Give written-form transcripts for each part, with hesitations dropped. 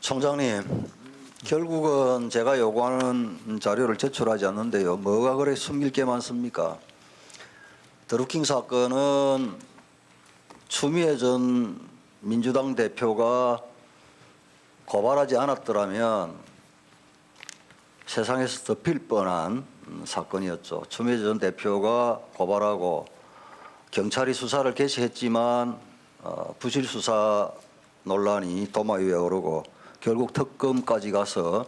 총장님, 결국은 제가 요구하는 자료를 제출하지 않는데요. 뭐가 그래 숨길 게 많습니까? 드루킹 사건은 추미애 전 민주당 대표가 고발하지 않았더라면 세상에서 덮일 뻔한 사건이었죠. 추미애 전 대표가 고발하고 경찰이 수사를 개시했지만 부실 수사 논란이 도마 위에 오르고 결국 특검까지 가서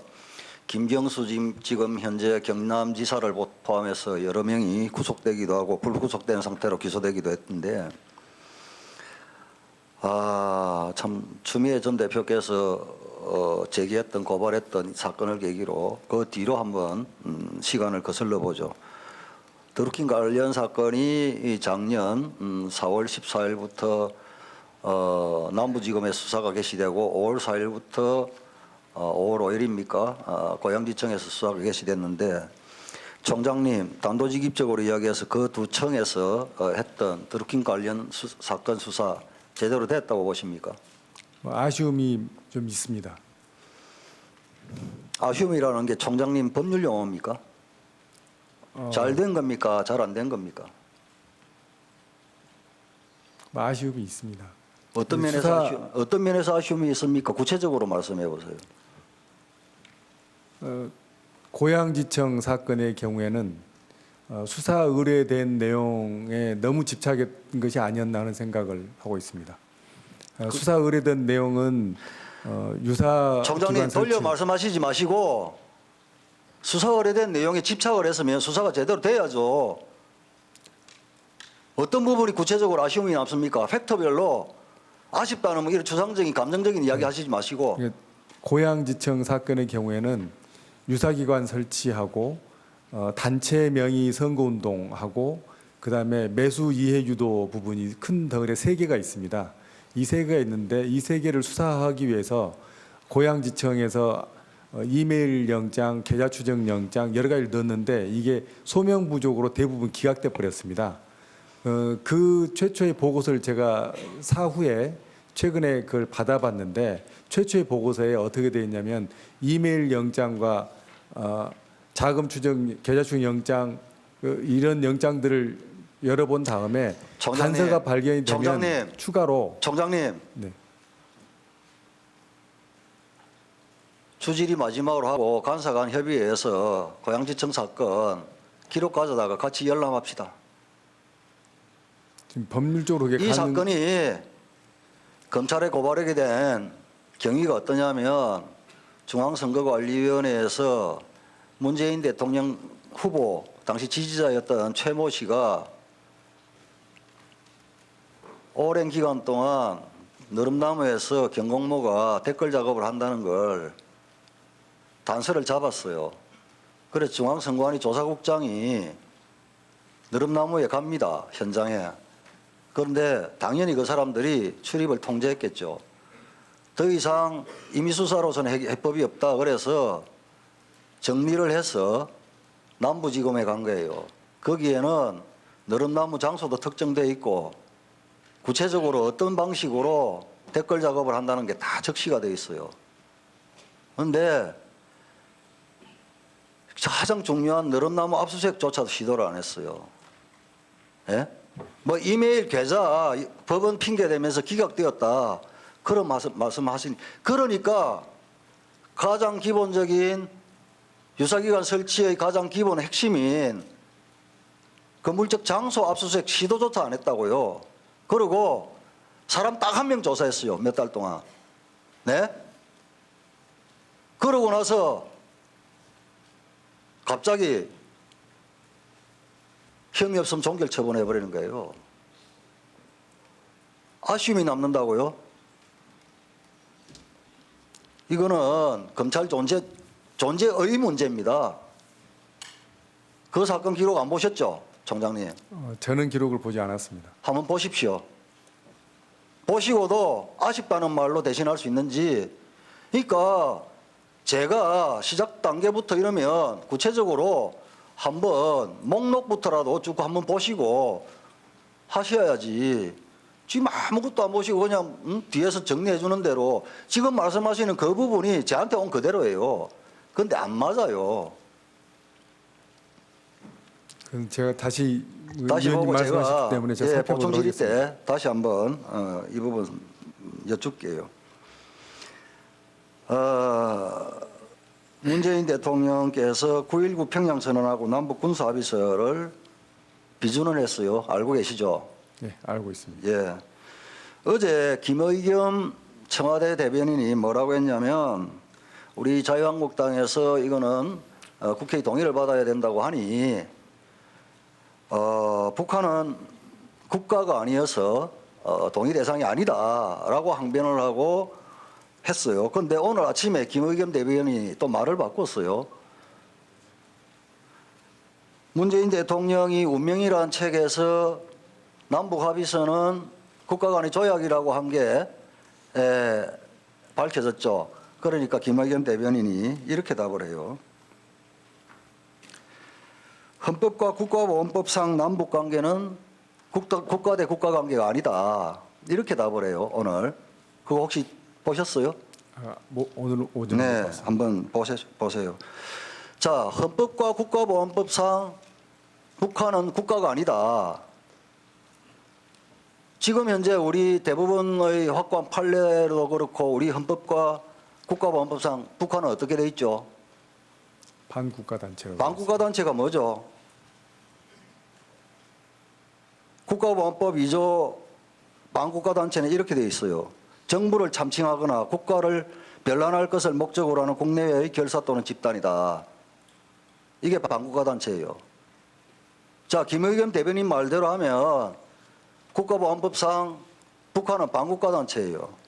김경수 지금 현재 경남지사를 포함해서 여러 명이 구속되기도 하고 불구속된 상태로 기소되기도 했는데 참 추미애 전 대표께서 제기했던 고발했던 사건을 계기로 그 뒤로 한번 시간을 거슬러 보죠. 드루킹 관련 사건이 작년 4월 14일부터 남부지검에 수사가 개시되고 5월 4일부터 5월 5일입니까? 고양지청에서 수사가 개시됐는데 총장님 단도직입적으로 이야기해서 그 두 청에서 했던 드루킹 관련 사건 수사 제대로 됐다고 보십니까? 아쉬움이 좀 있습니다. 아쉬움이라는 게 총장님 법률 용어입니까? 잘 된 겁니까? 잘 안 된 겁니까? 아쉬움이 있습니다. 어떤 면에서 아쉬움이 있습니까? 구체적으로 말씀해 보세요. 고양지청 사건의 경우에는 수사 의뢰된 내용에 너무 집착했던 것이 아니었나 하는 생각을 하고 있습니다. 수사 의뢰된 내용은 유사 총장님 기관 돌려 설치. 말씀하시지 마시고 수사 의뢰된 내용에 집착을 했으면 수사가 제대로 돼야죠. 어떤 부분이 구체적으로 아쉬움이 남습니까? 팩터별로 아쉽다는 뭐 이런 추상적인 감정적인 이야기 하시지 마시고. 고양지청 사건의 경우에는 유사기관 설치하고 단체 명의 선거운동하고 그다음에 매수 이해 유도 부분이 큰 덩어리 3개가 있습니다. 이 3개가 있는데 이 3개를 수사하기 위해서 고양지청에서 이메일 영장, 계좌 추적 영장 여러 가지를 넣었는데 이게 소명 부족으로 대부분 기각돼 버렸습니다. 그 최초의 보고서를 제가 사후에 최근에 그걸 받아봤는데 최초의 보고서에 어떻게 되어 있냐면 이메일 영장과 자금 추적, 계좌 추적 영장 이런 영장들을 열어본 다음에 총장님, 단서가 발견이 되면 총장님, 추가로 총장님 네. 주질이 마지막으로 하고 간사간 협의회에서 고양지청 사건 기록 가져다가 같이 열람합시다. 지금 법률적으로 그게 이 사건이 검찰에 고발하게 된 경위가 어떠냐면 중앙선거관리위원회에서 문재인 대통령 후보 당시 지지자였던 최모 씨가 오랜 기간 동안 너름나무에서 경공모가 댓글 작업을 한다는 걸 단서를 잡았어요. 그래서 중앙선관위 조사국장이 너름나무에 갑니다. 현장에. 그런데 당연히 그 사람들이 출입을 통제했겠죠. 더 이상 임의수사로서는 해법이 없다. 그래서 정리를 해서 남부지검에 간 거예요. 거기에는 너름나무 장소도 특정돼 있고 구체적으로 어떤 방식으로 댓글 작업을 한다는 게 다 적시가 돼 있어요. 그런데 가장 중요한 너름나무 압수수색조차도 시도를 안 했어요. 예? 뭐 이메일 계좌 법원 핑계 대면서 기각되었다. 그런 말씀하시니 그러니까 가장 기본적인 유사기관 설치의 가장 기본 핵심인 건물적 장소 압수수색 시도조차 안 했다고요. 그리고 사람 딱 한 명 조사했어요. 몇 달 동안. 네? 그러고 나서 갑자기 혐의 없으면 종결 처분해버리는 거예요. 아쉬움이 남는다고요? 이거는 검찰 존재의 문제입니다. 그 사건 기록 안 보셨죠? 총장님. 저는 기록을 보지 않았습니다. 한번 보십시오. 보시고도 아쉽다는 말로 대신할 수 있는지. 그러니까 제가 시작 단계부터 이러면 구체적으로 한번 목록부터라도 쭉 한번 보시고 하셔야지 지금 아무것도 안 보시고 그냥 뒤에서 정리해 주는 대로 지금 말씀하시는 그 부분이 저한테 온 그대로예요. 그런데 안 맞아요. 그럼 제가 다시 다시 의원님 보고 말씀하셨기 제가 때문에 제가 예, 살펴보도록 보충 질의 하겠습니다. 때 다시 한번 이 부분 여쭙게요. 문재인 대통령께서 9.19 평양선언하고 남북 군사합의서를 비준을 알고 계시죠? 네, 알고 있습니다. 예. 어제 김의겸 청와대 대변인이 뭐라고 했냐면 우리 자유한국당에서 이거는 국회의 동의를 받아야 된다고 하니 북한은 국가가 아니어서 동의 대상이 아니다라고 항변을 하고 했어요. 그런데 오늘 아침에 김의겸 대변인이 또 말을 바꿨어요. 문재인 대통령이 운명이라는 책에서 남북 합의서는 국가 간의 조약이라고 한 게 밝혀졌죠. 그러니까 김의겸 대변인이 이렇게 답을 해요. 헌법과 국가보안법상 남북 관계는 국가 대 국가 관계가 아니다. 이렇게 답을 해요. 오늘 그거 혹시 보셨어요? 오늘 오전에 네, 봤습니다. 한번 보세요. 자, 헌법과 국가보안법상 북한은 국가가 아니다. 지금 현재 우리 대부분의 확고한 판례도 그렇고 우리 헌법과 국가보안법상 북한은 어떻게 돼 있죠? 반국가 단체로. 반국가 단체가 뭐죠? 국가보안법 2조 반국가 단체는 이렇게 돼 있어요. 정부를 참칭하거나 국가를 변란할 것을 목적으로 하는 국내외의 결사 또는 집단이다. 이게 반국가 단체예요. 자, 김의겸 대변인 말대로 하면 국가보안법상 북한은 반국가 단체예요.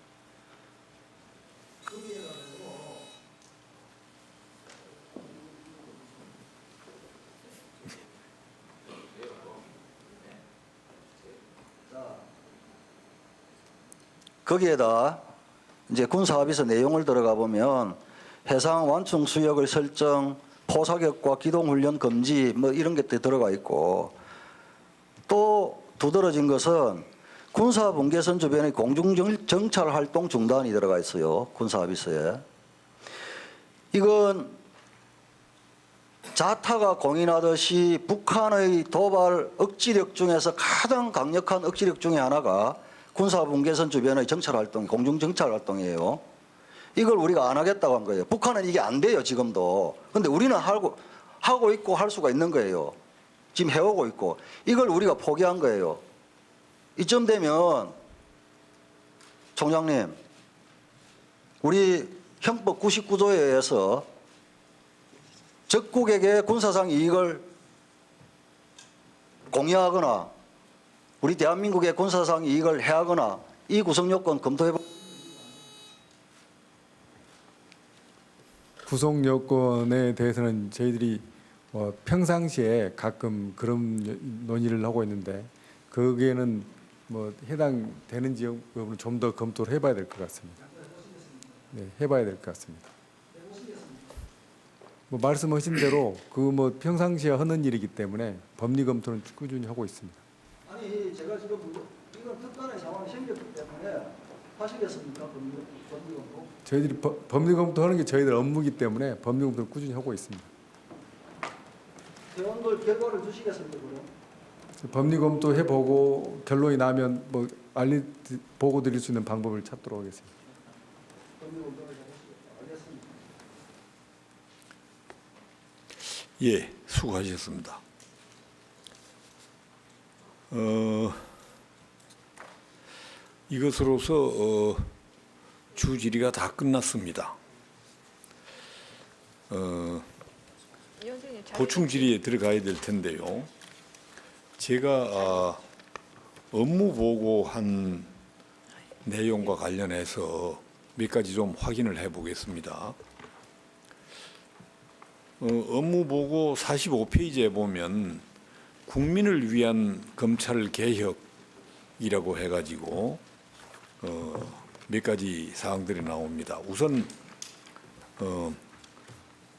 거기에다 이제 군사합의서 내용을 들어가 보면 해상 완충 수역을 설정, 포사격과 기동훈련 금지 뭐 이런 게 들어가 있고 또 두드러진 것은 군사분계선 주변의 공중정찰 활동 중단이 들어가 있어요. 군사합의서에. 이건 자타가 공인하듯이 북한의 도발 억지력 중에서 가장 강력한 억지력 중에 하나가 군사분계선 주변의 정찰활동, 공중정찰활동이에요. 이걸 우리가 안 하겠다고 한 거예요. 북한은 이게 안 돼요, 지금도. 근데 우리는 하고 있고 할 수가 있는 거예요. 지금 해오고 있고. 이걸 우리가 포기한 거예요. 이쯤 되면, 총장님, 우리 형법 99조에 의해서 적국에게 군사상 이익을 공유하거나 우리 대한민국의 군사상 이익을 해하거나 이 구성요건 검토해보. 구성 요건에 대해서는 저희들이 평상시에 가끔 그런 논의를 하고 있는데 거기에는 해당되는 지역 부분은 좀 더 검토를 해봐야 될 것 같습니다. 네, 해봐야 될 것 같습니다. 말씀하신 대로 평상시에 하는 일이기 때문에 법리 검토는 꾸준히 하고 있습니다. 아니 제가 지금 이건 특단의 상황이 생겼기 때문에 하시겠습니까? 법리 검토? 저희들이 법리 검토하는 게 저희들 업무이기 때문에 법리 검토를 꾸준히 하고 있습니다. 대원들 결과를 주시겠습니까? 그럼? 법리 검토 해보고 결론이 나면 보고 드릴 수 있는 방법을 찾도록 하겠습니다. 법리 검토를 해보시겠다. 알겠습니다. 예, 수고하셨습니다. 이것으로서 주 질의가 다 끝났습니다. 보충 질의에 들어가야 될 텐데요. 제가 업무 보고한 내용과 관련해서 몇 가지 좀 확인을 해보겠습니다. 업무 보고 45페이지에 보면 국민을 위한 검찰 개혁이라고 해가지고 몇 가지 사항들이 나옵니다. 우선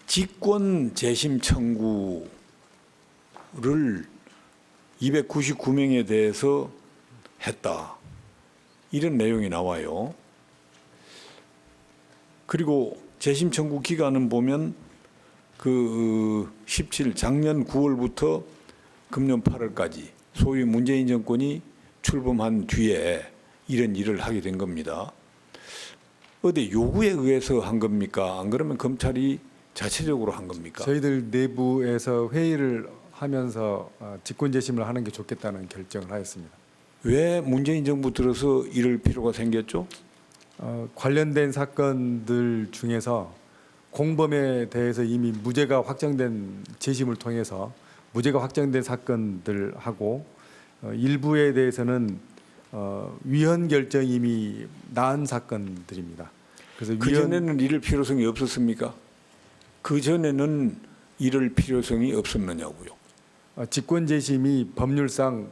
직권 재심 청구를 299명에 대해서 했다. 이런 내용이 나와요. 그리고 재심 청구 기간은 보면 그 17 작년 9월부터 금년 8월까지 소위 문재인 정권이 출범한 뒤에 이런 일을 하게 된 겁니다. 어디 요구에 의해서 한 겁니까? 안 그러면 검찰이 자체적으로 한 겁니까? 저희들 내부에서 회의를 하면서 직권 재심을 하는 게 좋겠다는 결정을 하였습니다. 왜 문재인 정부 들어서 이럴 필요가 생겼죠? 관련된 사건들 중에서 공범에 대해서 이미 무죄가 확정된 재심을 통해서 무죄가 확정된 사건들하고 일부에 대해서는 위헌 결정이 이미 나은 사건들입니다. 그래서 그 전에는 이럴 필요성이 없었습니까? 그 전에는 이럴 필요성이 없었느냐고요. 직권 재심이 법률상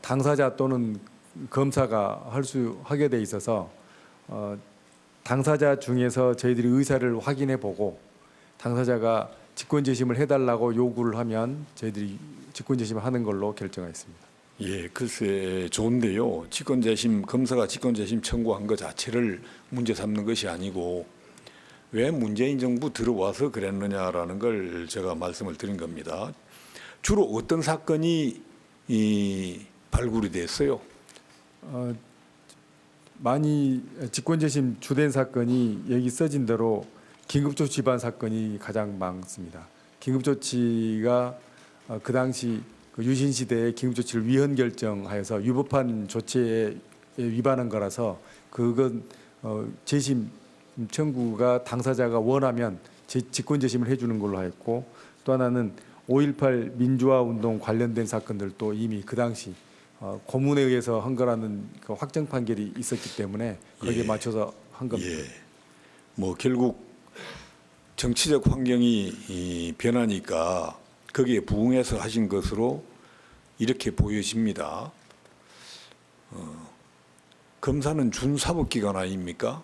당사자 또는 검사가 하게 돼 있어서 당사자 중에서 저희들이 의사를 확인해 보고 당사자가 직권 재심을 해달라고 요구를 하면 저희들이 직권 재심을 하는 걸로 결정했습니다. 예, 글쎄 좋은데요. 검사가 직권재심 청구한 것 자체를 문제 삼는 것이 아니고 왜 문재인 정부 들어와서 그랬느냐라는 걸 제가 말씀을 드린 겁니다. 주로 어떤 사건이 발굴이 됐어요? 많이 직권 재심 주된 사건이 여기 써진 대로 긴급조치 위반 사건이 가장 많습니다. 긴급조치가 그 당시 유신 시대에 긴급조치를 위헌 결정하여서 위법한 조치에 위반한 거라서 그건 재심 청구가 당사자가 원하면 직권 재심을 해주는 걸로 하였고, 또 하나는 5.18 민주화 운동 관련된 사건들도 이미 그 당시 고문에 의해서 한 거라는 그 확정 판결이 있었기 때문에 거기에 예. 맞춰서 한 겁니다. 예. 뭐 결국 정치적 환경이 변하니까 거기에 부응해서 하신 것으로 이렇게 보여집니다. 검사는 준사법기관 아닙니까?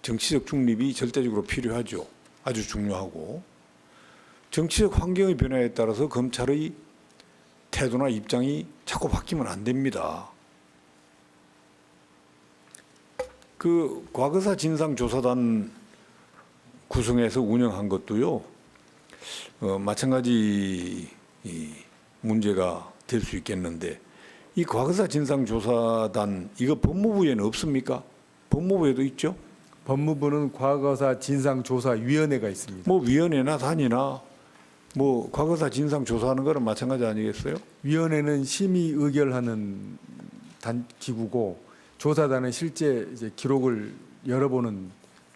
정치적 중립이 절대적으로 필요하죠. 아주 중요하고 정치적 환경의 변화에 따라서 검찰의 태도나 입장이 자꾸 바뀌면 안 됩니다. 그 과거사 진상조사단 구성해서 운영한 것도요, 마찬가지 문제가 될 수 있겠는데, 이 과거사 진상조사단 이거 법무부에는 없습니까? 법무부에도 있죠. 법무부는 과거사 진상조사위원회가 있습니다. 뭐 위원회나 단이나 뭐 과거사 진상조사하는 거는 마찬가지 아니겠어요? 위원회는 심의 의결하는 기구고, 조사단은 실제 이제 기록을 열어보는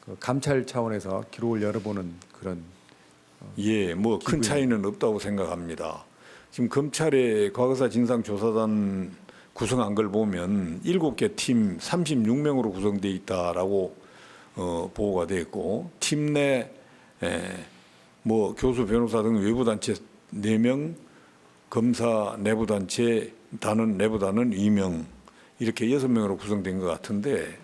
그 감찰 차원에서 기록을 열어보는 그런. 예, 뭐 큰 차이는 없다고 생각합니다. 지금 검찰의 과거사 진상조사단 구성한 걸 보면 7개 팀 36명으로 구성되어 있다라고 보고가 돼 있고, 팀 내 뭐 교수, 변호사 등 외부 단체 4명, 검사 내부 단체 단원 내부 단원 2명, 이렇게 6명으로 구성된 것 같은데,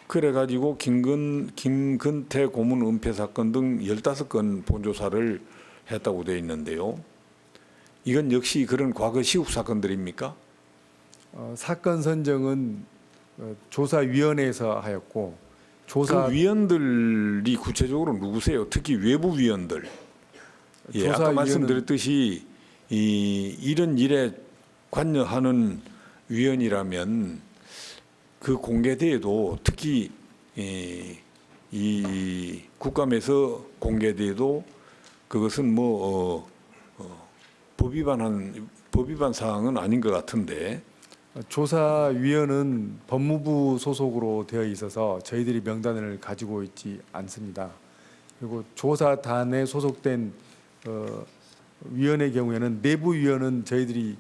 그래가지고 김근태 고문 은폐 사건 등 15건 본조사를 했다고 되어 있는데요. 이건 역시 그런 과거 시국 사건들입니까? 사건 선정은 조사위원회에서 하였고, 그 위원들이 구체적으로 누구세요? 특히 외부 위원들. 예, 아까 말씀드렸듯이 이런 일에 관여하는 위원이라면 그 공개돼도, 특히 이 국감에서 공개돼도 그것은 뭐 법 위반 사항은 아닌 것 같은데. 조사위원은 법무부 소속으로 되어 있어서 저희들이 명단을 가지고 있지 않습니다. 그리고 조사단에 소속된 위원의 경우에는 내부위원은 저희들이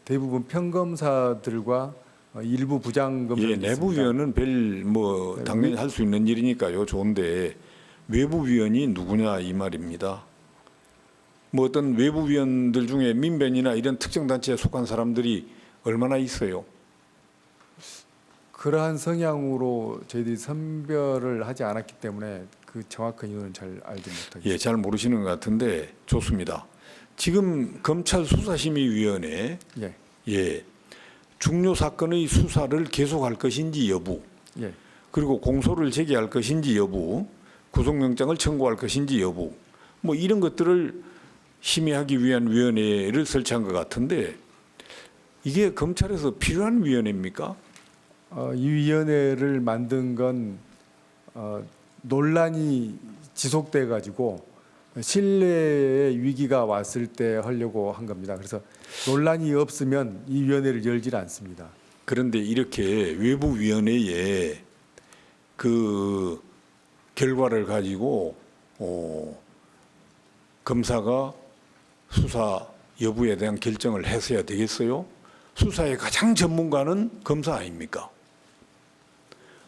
대부분 평검사들과 일부 부장검사. 예, 내부위원은 당연히 할 수 있는 일이니까요. 좋은데 외부위원이 누구냐 이 말입니다. 뭐 어떤 외부위원들 중에 민변이나 이런 특정 단체에 속한 사람들이 얼마나 있어요? 그러한 성향으로 저희들이 선별을 하지 않았기 때문에 그 정확한 이유는 잘 알지 못하겠습니다. 예, 잘 모르시는 것 같은데 좋습니다. 지금 검찰 수사심의위원회 예. 예, 중요 사건의 수사를 계속할 것인지 여부, 예. 그리고 공소를 제기할 것인지 여부, 구속영장을 청구할 것인지 여부, 뭐 이런 것들을 심의하기 위한 위원회를 설치한 것 같은데 이게 검찰에서 필요한 위원회입니까? 이 위원회를 만든 건 논란이 지속돼 가지고 신뢰의 위기가 왔을 때 하려고 한 겁니다. 그래서 논란이 없으면 이 위원회를 열질 않습니다. 그런데 이렇게 외부 위원회에 그 결과를 가지고 검사가 수사 여부에 대한 결정을 했어야 되겠어요? 수사의 가장 전문가는 검사 아닙니까?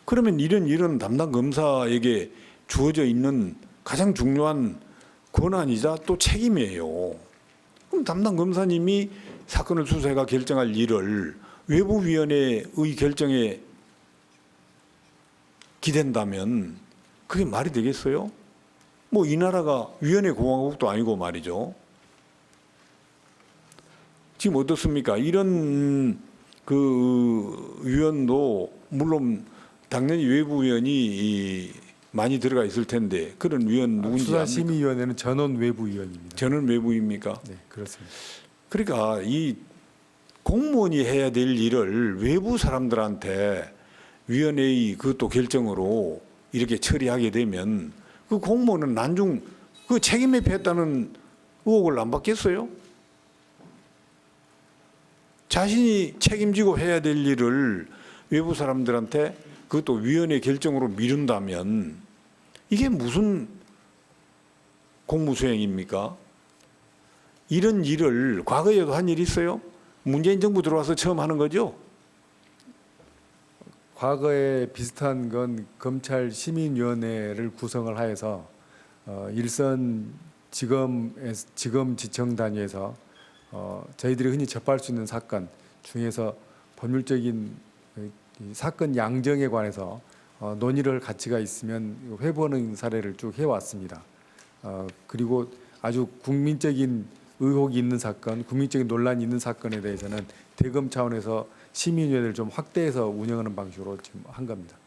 그러면 이런 담당 검사에게 주어져 있는 가장 중요한 권한이자 또 책임이에요. 그럼 담당 검사님이 사건을 수사해가 결정할 일을 외부위원회의 결정에 기댄다면 그게 말이 되겠어요? 뭐 이 나라가 위원회 공화국도 아니고 말이죠. 지금 어떻습니까? 이런 그 위원도 물론 당연히 외부 위원이 많이 들어가 있을 텐데 그런 위원 누군지 압니까? 수사심의위원회는 전원 외부위원입니다. 저는 외부입니까? 네, 그렇습니다. 그러니까 이 공무원이 해야 될 일을 외부 사람들한테 위원회의 그것도 결정으로 이렇게 처리하게 되면 그 공무원은 난중 그 책임에 패했다는 의혹을 안 받겠어요? 자신이 책임지고 해야 될 일을 외부 사람들한테 그것도 위원회 결정으로 미룬다면 이게 무슨 공무수행입니까? 이런 일을 과거에도 한 일이 있어요? 문재인 정부 들어와서 처음 하는 거죠? 과거에 비슷한 건 검찰 시민위원회를 구성을 하여서 일선 지검 지청 단위에서 저희들이 흔히 접할 수 있는 사건 중에서 법률적인 이 사건 양정에 관해서 논의를 가치가 있으면 회부하는 사례를 쭉 해왔습니다. 그리고 아주 국민적인 의혹이 있는 사건, 국민적인 논란이 있는 사건에 대해서는 대검 차원에서 시민위원회를 좀 확대해서 운영하는 방식으로 지금 한 겁니다.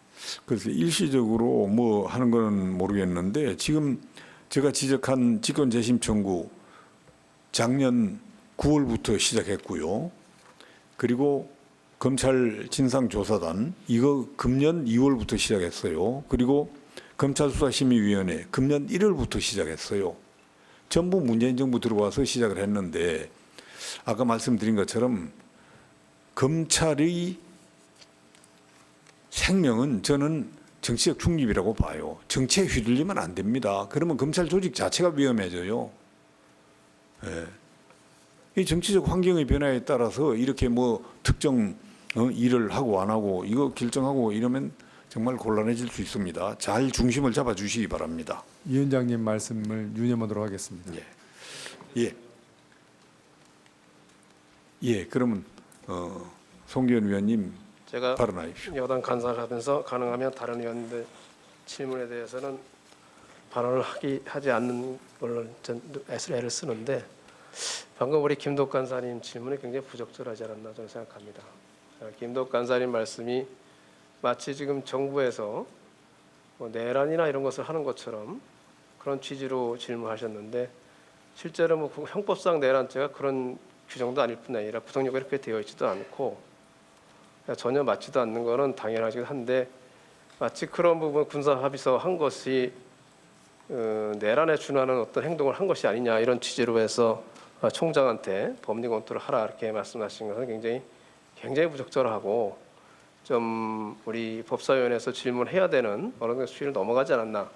그래서 일시적으로 뭐 하는 건 모르겠는데 지금 제가 지적한 직권 재심 청구 작년 9월부터 시작했고요. 그리고 검찰 진상조사단 이거 금년 2월부터 시작했어요. 그리고 검찰수사심의위원회 금년 1월부터 시작했어요. 전부 문재인 정부 들어와서 시작을 했는데 아까 말씀드린 것처럼 검찰의 생명은 저는 정치적 중립이라고 봐요. 정치에 휘둘리면 안 됩니다. 그러면 검찰 조직 자체가 위험해져요. 예. 이 정치적 환경의 변화에 따라서 이렇게 뭐 특정 일을 하고 안 하고 이거 결정하고 이러면 정말 곤란해질 수 있습니다. 잘 중심을 잡아 주시기 바랍니다. 위원장님 말씀을 유념하도록 하겠습니다. 예. 예. 그러면 송기현 위원님 제가 발언하십시오. 여당 간사를 하면서 가능하면 다른 의원들 질문에 대해서는 발언을 하지 않는 걸로 전 애를 쓰는데 방금 우리 김덕 간사님 질문이 굉장히 부적절하지 않았나 저는 생각합니다. 김덕 간사님 말씀이 마치 지금 정부에서 뭐 내란이나 이런 것을 하는 것처럼 그런 취지로 질문하셨는데 실제로 뭐 형법상 내란죄가 그런 규정도 아닐 뿐 아니라 구속력이 그렇게 되어 있지도 않고 전혀 맞지도 않는 것은 당연하긴 한데 마치 그런 부분 군사합의서 한 것이 내란에 준하는 어떤 행동을 한 것이 아니냐 이런 취지로 해서 총장한테 법리 검토를 하라 이렇게 말씀하신 것은 굉장히 부적절하고 좀 우리 법사위원회에서 질문해야 되는 어느 정도 수위를 넘어가지 않았나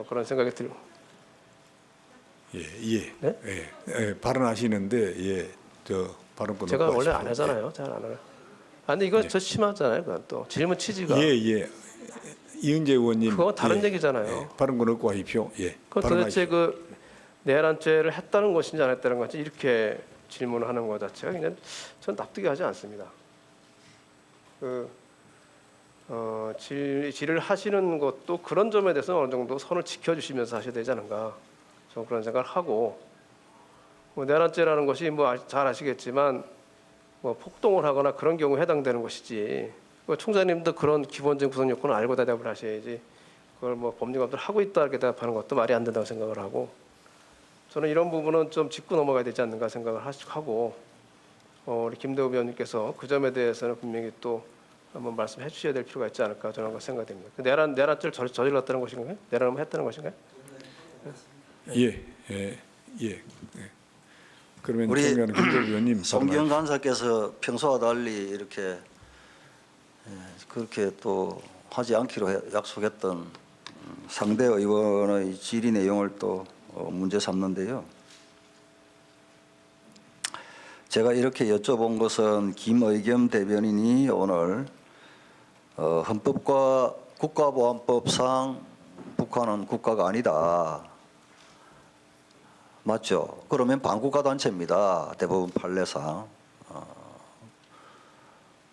그런 생각이 들고. 예. 네? 예. 발언하시는데 예. 저 발언권 제가 얻고 원래 하십시오. 안 하잖아요. 잘 안 해요. 근데 이거 네. 저 심하잖아요. 그건 또 질문 취지가. 예. 이은재 의원님. 그거 다른 예. 얘기잖아요. 예. 발언권 얻고 하십시오. 예. 그 도대체 그 내란죄를 했다는 것인지 안 했다는 것인지 이렇게 질문하는 것 자체가 그냥 전 납득이 가지 않습니다. 질의를 하시는 것도 그런 점에 대해서 어느 정도 선을 지켜주시면서 하셔야 되지 않은가 저는 그런 생각을 하고 뭐 내란죄라는 것이 뭐 잘 아시겠지만 뭐 폭동을 하거나 그런 경우에 해당되는 것이지. 총장님도 그런 기본적인 구성 요건을 알고 대답을 하셔야지. 그걸 뭐 법률가들 하고 있다 이렇게 대답하는 것도 말이 안 된다고 생각을 하고, 저는 이런 부분은 좀 짚고 넘어가야 되지 않는가 생각을 하고, 우리 김대우 위원님께서 그 점에 대해서는 분명히 또 한번 말씀해 주셔야 될 필요가 있지 않을까 저는 생각됩니다. 그 내란죄를 저질렀다는 것인가요? 내란을 했다는 것인가요? 예. 그러면 우리 존경하는 김대우 위원님 송기영 간사께서 평소와 달리 이렇게 그렇게 또 하지 않기로 약속했던 상대 의원의 질의 내용을 또 문제 삼는데요. 제가 이렇게 여쭤본 것은 김의겸 대변인이 오늘 헌법과 국가보안법상 북한은 국가가 아니다. 맞죠? 그러면 반국가 단체입니다. 대법원 판례상.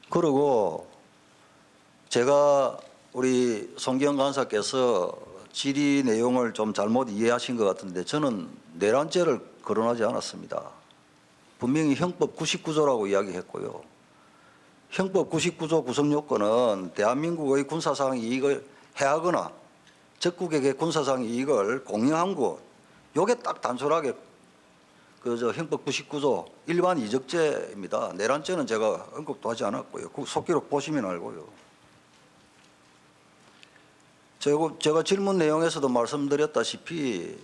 그리고 제가 우리 송기영 간사께서 질의 내용을 좀 잘못 이해하신 것 같은데 저는 내란죄를 거론하지 않았습니다. 분명히 형법 99조라고 이야기했고요. 형법 99조 구성 요건은 대한민국의 군사상 이익을 해하거나 적국에게 군사상 이익을 공유한 것, 요게 딱 단순하게 그저 형법 99조 일반 이적죄입니다. 내란죄는 제가 언급도 하지 않았고요. 그 속기록 보시면 알고요. 제가 질문 내용에서도 말씀드렸다시피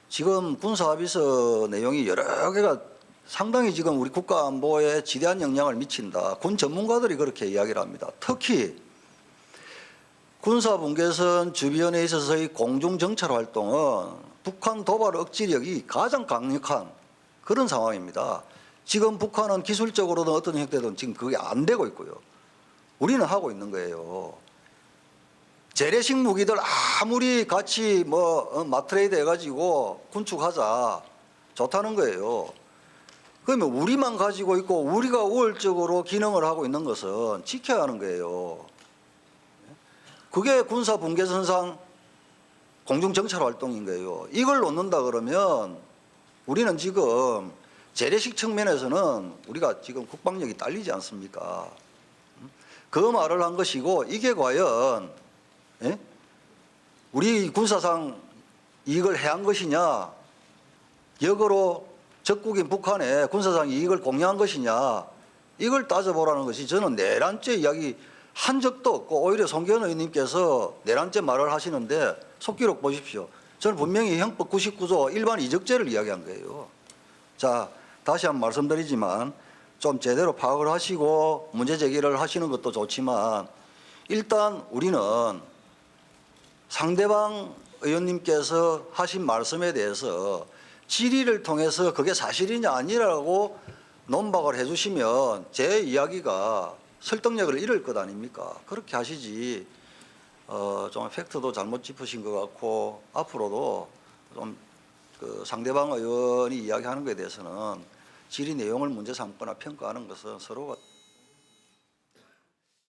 지금 군사합의서 내용이 여러 개가 상당히 지금 우리 국가 안보에 지대한 영향을 미친다. 군 전문가들이 그렇게 이야기를 합니다. 특히 군사분계선 주변에 있어서의 공중정찰 활동은 북한 도발 억지력이 가장 강력한 그런 상황입니다. 지금 북한은 기술적으로든 어떤 형태든 지금 그게 안 되고 있고요. 우리는 하고 있는 거예요. 재래식 무기들 아무리 같이 마트레이드 해가지고 군축하자 좋다는 거예요. 그러면 우리만 가지고 있고 우리가 우월적으로 기능을 하고 있는 것은 지켜야 하는 거예요. 그게 군사분계선상 공중정찰 활동인 거예요. 이걸 놓는다 그러면 우리는 지금 재래식 측면에서는 우리가 지금 국방력이 딸리지 않습니까? 그 말을 한 것이고 이게 과연 우리 군사상 이익을 해한 것이냐, 역으로 적국인 북한의 군사상 이익을 공유한 것이냐, 이걸 따져보라는 것이 저는 내란죄 이야기 한 적도 없고 오히려 송기현 의원님께서 내란죄 말을 하시는데 속기록 보십시오. 저는 분명히 형법 99조 일반 이적죄를 이야기한 거예요. 자, 다시 한번 말씀드리지만 좀 제대로 파악을 하시고 문제 제기를 하시는 것도 좋지만 일단 우리는 상대방 의원님께서 하신 말씀에 대해서 질의를 통해서 그게 사실이냐 아니라고 논박을 해주시면 제 이야기가 설득력을 잃을 것 아닙니까? 그렇게 하시지. 좀 팩트도 잘못 짚으신 것 같고 앞으로도 좀 그 상대방 의원이 이야기하는 것에 대해서는 질의 내용을 문제 삼거나 평가하는 것은 서로가